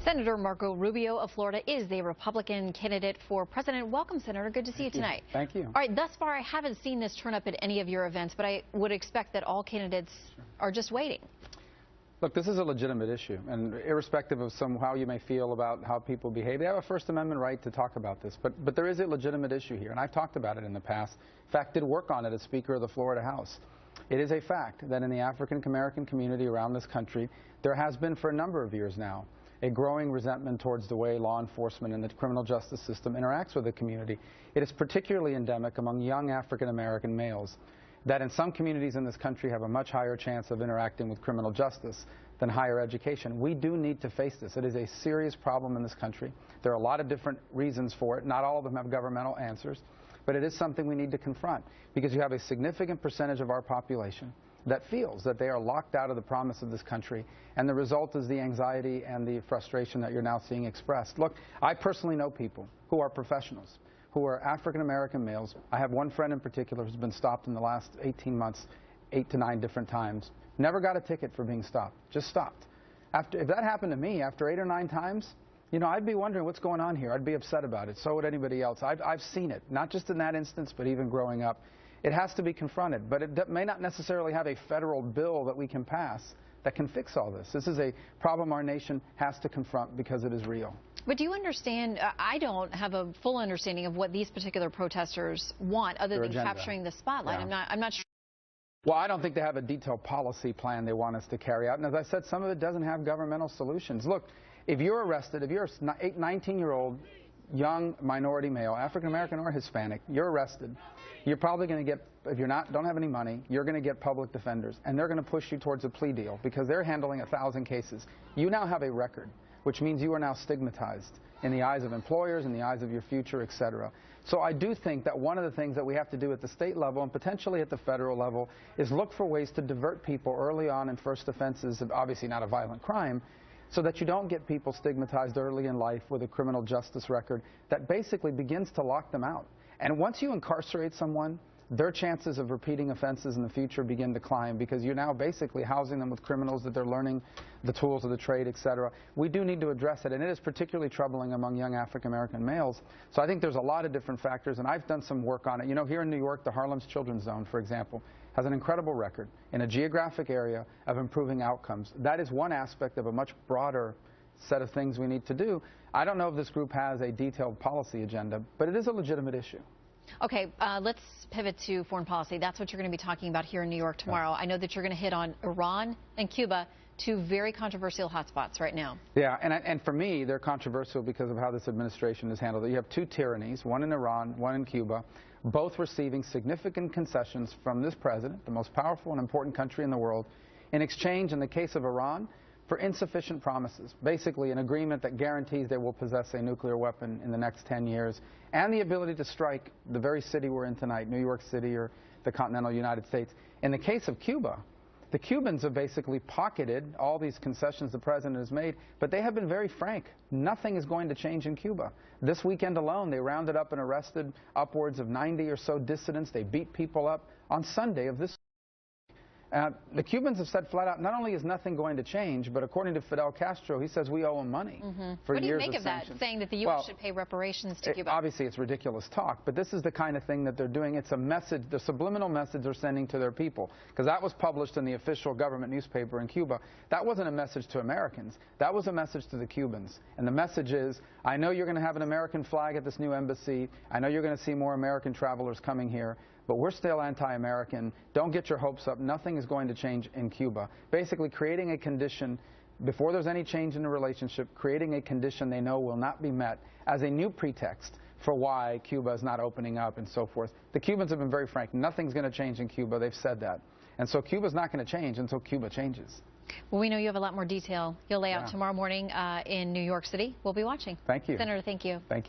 Senator Marco Rubio of Florida is the Republican candidate for president. Welcome, Senator. Good to see you tonight. Thank you. All right, thus far, I haven't seen this turn up at any of your events, but I would expect that all candidates are just waiting. Look, this is a legitimate issue, and irrespective of how you may feel about how people behave, they have a First Amendment right to talk about this. But there is a legitimate issue here, and I've talked about it in the past. In fact, did work on it as Speaker of the Florida House. It is a fact that in the African American community around this country, there has been for a number of years now a growing resentment towards the way law enforcement and the criminal justice system interacts with the community. It is particularly endemic among young African American males that in some communities in this country have a much higher chance of interacting with criminal justice than higher education. We do need to face this. It is a serious problem in this country. There are a lot of different reasons for it. Not all of them have governmental answers, but it is something we need to confront because you have a significant percentage of our population that feels that they are locked out of the promise of this country, and the result is the anxiety and the frustration that you're now seeing expressed. Look, I personally know people who are professionals, who are African-American males. I have one friend in particular who's been stopped in the last 18 months, 8 to 9 different times. Never got a ticket for being stopped, just stopped. If that happened to me after 8 or 9 times, you know, I'd be wondering what's going on here. I'd be upset about it. So would anybody else. I've seen it, not just in that instance, but even growing up. It has to be confronted, but it may not necessarily have a federal bill that we can pass that can fix all this. This is a problem our nation has to confront because it is real. But do you understand, I don't have a full understanding of what these particular protesters want other than capturing the spotlight. Yeah. I'm not sure. Well, I don't think they have a detailed policy plan they want us to carry out. And as I said, some of it doesn't have governmental solutions. Look, if you're arrested, if you're a 19-year-old young minority male, African-American or Hispanic, you're arrested, you're probably going to get, if you're don't have any money, you're going to get public defenders, and they're going to push you towards a plea deal because they're handling 1,000 cases. You now have a record, which means you are now stigmatized in the eyes of employers, in the eyes of your future, etc. So I do think that one of the things that we have to do at the state level and potentially at the federal level is look for ways to divert people early on in first offenses, obviously not a violent crime, so that you don't get people stigmatized early in life with a criminal justice record that basically begins to lock them out. And once you incarcerate someone, their chances of repeating offenses in the future begin to climb because you're now basically housing them with criminals that they're learning the tools of the trade, etc. We do need to address it, and it is particularly troubling among young African-American males. So I think there's a lot of different factors, and I've done some work on it. You know, here in New York, the Harlem's Children's Zone, for example, has an incredible record in a geographic area of improving outcomes. That is one aspect of a much broader set of things we need to do. I don't know if this group has a detailed policy agenda, but it is a legitimate issue. Okay, let's pivot to foreign policy. That's what you're going to be talking about here in New York tomorrow. I know that you're going to hit on Iran and Cuba, two very controversial hotspots right now. Yeah, and for me, they're controversial because of how this administration has handled it. You have two tyrannies, one in Iran, one in Cuba, both receiving significant concessions from this president, the most powerful and important country in the world, in exchange, in the case of Iran, for insufficient promises, basically an agreement that guarantees they will possess a nuclear weapon in the next 10 years, and the ability to strike the very city we're in tonight, New York City or the continental United States. In the case of Cuba, the Cubans have basically pocketed all these concessions the president has made, but they have been very frank. Nothing is going to change in Cuba. This weekend alone, they rounded up and arrested upwards of 90 or so dissidents. They beat people up. On Sunday of this the Cubans have said flat out, not only is nothing going to change, but according to Fidel Castro, he says we owe him money for years of sanctions. What do you make of that, saying that the U.S. should pay reparations to Cuba? Obviously, it's ridiculous talk, but this is the kind of thing that they're doing. It's a message, the subliminal message they're sending to their people, because that was published in the official government newspaper in Cuba. That wasn't a message to Americans. That was a message to the Cubans. And the message is, I know you're going to have an American flag at this new embassy. I know you're going to see more American travelers coming here. But we're still anti-American. Don't get your hopes up. Nothing is going to change in Cuba. Basically creating a condition, before there's any change in the relationship, creating a condition they know will not be met as a new pretext for why Cuba is not opening up and so forth. The Cubans have been very frank. Nothing's going to change in Cuba. They've said that. And so Cuba's not going to change until Cuba changes. Well, we know you have a lot more detail you'll lay out tomorrow morning in New York City. We'll be watching. Thank you. Senator, thank you. Thank you.